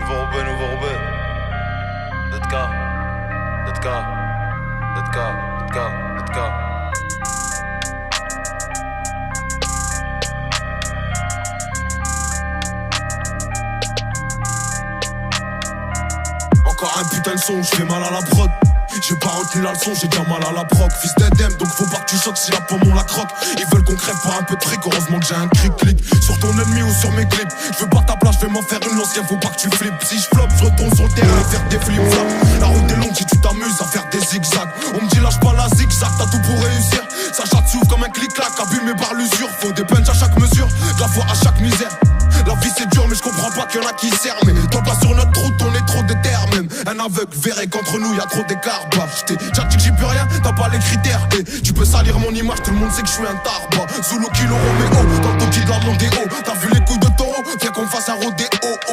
Nouveau Roubaix. Let's go. Encore un putain de son, j'fais mal à la prod. J'ai pas retenu la leçon, j'ai déjà mal à la proc. Fils d'Edem, donc faut pas que tu choques si la pomme on la croque. Ils veulent qu'on crève pour un peu de fric, heureusement que j'ai un cric-clic sur ton ennemi ou sur mes clips. J'veux pas ta place, j'vais m'en faire une l'ancien, faut pas que tu flippes. Si j'floppe, j'retourne sur le terrain et faire des flip-flops. La route est longue si tu t'amuses à faire des zigzags. On me dit lâche pas la zigzag, t'as tout pour réussir. Ça chatte s'ouvre comme un clic-clac, abîmé par l'usure. Faut des punchs à chaque mesure, de la foi à chaque misère. La vie c'est dur mais je comprends pas qu'il y en a qui servent. Mais toi pas sur notre route on est trop déter même. Un aveugle verrait qu'entre nous y'a trop d'écart. Bah j't'ai déjà dit que j'y peux rien, t'as pas les critères. Et tu peux salir mon image, tout le monde sait que je suis un tarba. Zulu Kilo Romeo, dans ton qui de la Mondéo. T'as vu les couilles de taureau, viens qu'on fasse un rodéo.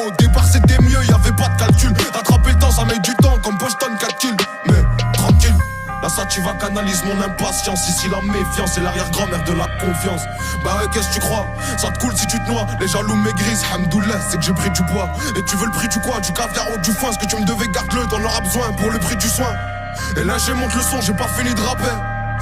Au départ c'était mieux, y'avait pas de calcul. Rattraper le temps ça met du temps comme Boston 4 kills. Mais tranquille, là ça tu vas canalise mon impatience. Ici la méfiance c'est l'arrière-grand-mère de la confiance. Bah ouais qu'est-ce que tu crois, ça te coule si tu te noies. Les jaloux maigrissent, hamdoullah c'est que j'ai pris du poids. Et tu veux le prix du quoi, du caviar ou du foin. Ce que tu me devais garde-le, t'en auras besoin pour le prix du soin. Et là j'ai monte le son, j'ai pas fini de rapper.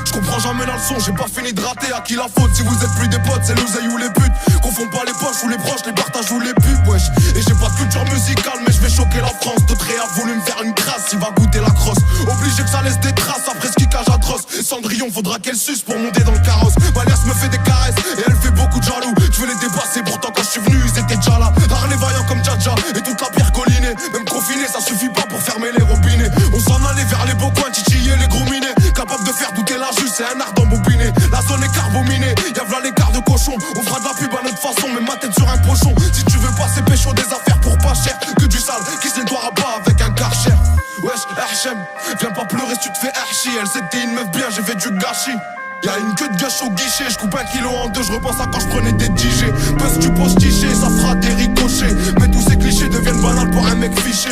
Je comprends jamais la leçon, j'ai pas fini de rater. À qui la faute si vous êtes plus des potes, c'est l'oseille ou les putes. Confonds pas les poches ou les proches, les partages ou les pubs, wesh. Et j'ai pas de culture musicale mais je vais choquer la France. D'autres a voulu me faire une crasse, il va goûter la crosse. Obligé que ça laisse des traces après ce qui cage atroce. Et Cendrillon faudra qu'elle suce pour monter dans le carrosse. Valias me fait des caresses et elle fait beaucoup de jaloux. Je veux les dépasser pourtant quand je suis venu ils étaient déjà là. Harley vaillant comme Djadja et toute la pierre collinée. Même confiné ça suffit pas pour fermer les robinets. On s'en allait vers les beaux coins, titiller les gros minés. Capable de faire douter la juge, c'est un art d'embobiné. La zone est carbominée, y'a v'là l'écart de cochon. On fera de la pub à notre façon, mais ma tête sur un pochon. Si tu veux passer pécho des affaires pour pas cher, que du sale qui se nettoiera pas avec un karcher. Wesh, Hachem, viens pas pleurer si tu te fais archi. Elle c'était une meuf bien, j'ai fait du gâchis. Y'a une queue de gâche au guichet, j'coupe 1 kilo en deux, j'repense à quand j'prenais des DJ. Parce que tu poses tiché, ça fera des ricochets. Mais tous ces clichés deviennent banals pour un mec fiché.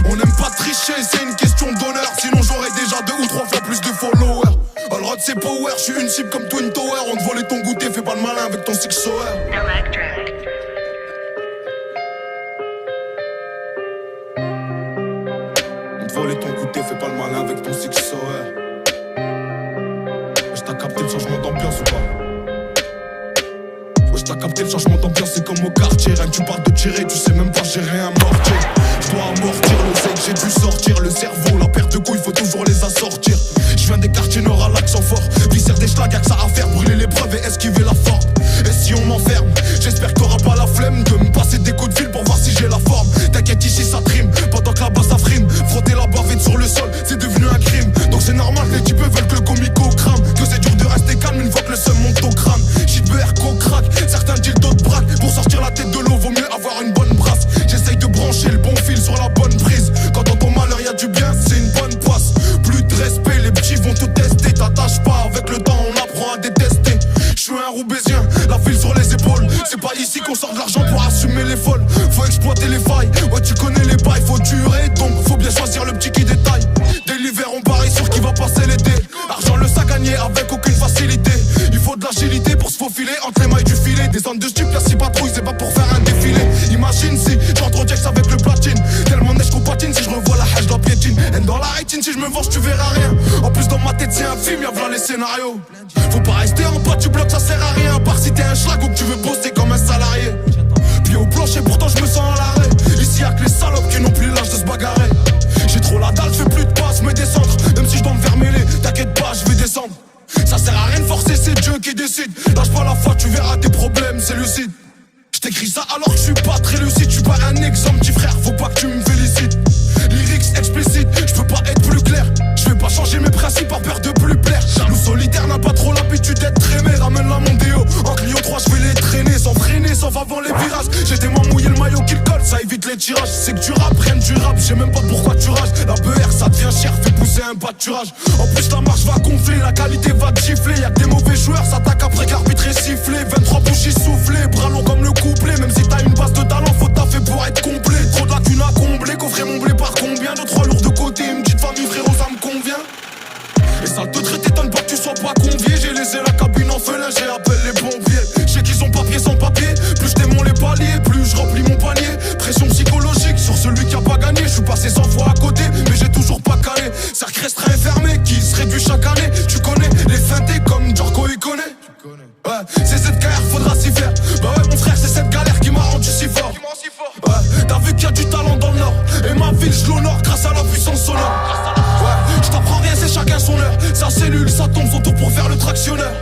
On n'aime pas tricher, c'est une question d'honneur. Sinon j'aurais déjà 2 ou 3 fois plus de followers. Allrod c'est power, je suis une cible comme Twin Tower. On te volait ton goûter, fais pas le malin avec ton six sour. On te volait ton goûter, fais pas le malin avec ton six sour. Wesh t'as capté le changement d'ambiance ou pas? Wesh t'as capté le changement d'ambiance, c'est comme au quartier. Rien que tu parles de tirer, tu sais même pas gérer un mortier. Je dois amortir le sec, j'ai dû sortir le cerveau. La paire de couilles, faut toujours les assortir. Je viens des quartiers nord à l'accent fort. Viscère des schlags, y'a que ça à faire. Brûler les preuves et esquiver la forme. Et si on m'enferme, j'espère que t'auras pas la flemme de me passer des coups de fil pour voir si j'ai la forme. T'inquiète ici ça trime, pendant que là-bas ça frime. Frotter la bavette sur le sol, c'est devenu un crime. Donc c'est normal, les types veulent que le comico crame. Que c'est dur de rester calme une fois que le seum monte au crâne. Shit beurre, co-crack, certains disent d'autres braques. Pour sortir la tête de l'eau, vaut mieux avoir une bonne brasse. J'essaye de brancher le bon fil sur la bonne prise. Quand dans ton malheur y'a du bien, c'est une bonne passe. Plus de respect, les petits vont tout tester. T'attaches pas, avec le temps on apprend à détester. Je suis un Roubaisien, la ville sur les épaules. C'est pas ici qu'on sort de l'argent pour assumer les folles. Faut exploiter les failles, ouais tu connais les bails. Faut durer, donc faut bien choisir le petit qui détaille. Dès l'hiver on parie sur qui va passer l'été. Argent le sac gagné avec aucune facilité. Il faut de l'agilité pour se faufiler entre les mailles du filet. Des zones de stup, y'a 6 patrouilles, c'est pas pour faire un défilé. Imagine si j'entre au Jax avec le platine. Tellement neige qu'on patine, si je revois la hache, la piétine. Et dans la rétine, si je me venge, tu verras rien. En plus dans ma tête c'est un film, y'a v'là les scénarios. Faut pas rester en bas du bloc, ça sert à rien. À part si t'es un schlag ou que tu veux bosser comme un salarié. Puis au plancher, pourtant je me sens à l'arrêt. Ici y'a que les salopes qui n'ont plus l'âge de se bagarrer. J'ai trop la dalle, je fais plus de passes, me descendre. Même si je dois me faire mêler, t'inquiète pas, je vais descendre. Ça sert à rien de forcer, c'est Dieu qui décide. Lâche pas la foi, tu verras tes problèmes, c'est lucide. J't'écris ça alors que je suis pas très lucide. Tu pas un exemple, petit frère, faut pas que tu me félicites. Lyrics explicites, je peux pas être plus clair. Je vais pas changer mes principes par peur de plus plaire. Jaloux solitaire n'a pas trop l'habitude d'être aimé. Ramène la Mondéo, en Clio 3 je vais les traîner. Sans freiner, sans avant les virages. J'ai tellement mouillé le maillot qu'il colle, ça évite les tirages. C'est que tu rap, rien du rap, je sais même pas pourquoi tu rages. La BR ça devient cher, fait pousser un pâturage. En plus ta marche va gonfler, la qualité va te gifler. Y'a que des mauvais joueurs, s'attaquent après que l'arbitre est sifflé. 23 bougies soufflées, bras longs comme le couplet. Même si t'as une base de talent, faut taffer pour être complet. Trop de lacunes à combler, coffrer mon blé par combien. 2-3 lourds de côté, une petite famille frérot ça me convient. Et ça te traite, t'étonne pas que tu sois pas convié. J'ai laissé la cabine en feu, là j'ai appelé les pompiers. Je sais qu'ils ont papier sans papier, plus je t'ai Ouais, c'est cette galère, faudra s'y faire. Bah ouais mon frère, c'est cette galère qui m'a rendu si fort. Ouais, t'as vu qu'il y a du talent dans le nord. Et ma ville je l'honore grâce à la puissance sonore. Ouais, je t'apprends rien, c'est chacun son heure. Sa cellule, ça tombe son tour pour faire le tractionneur.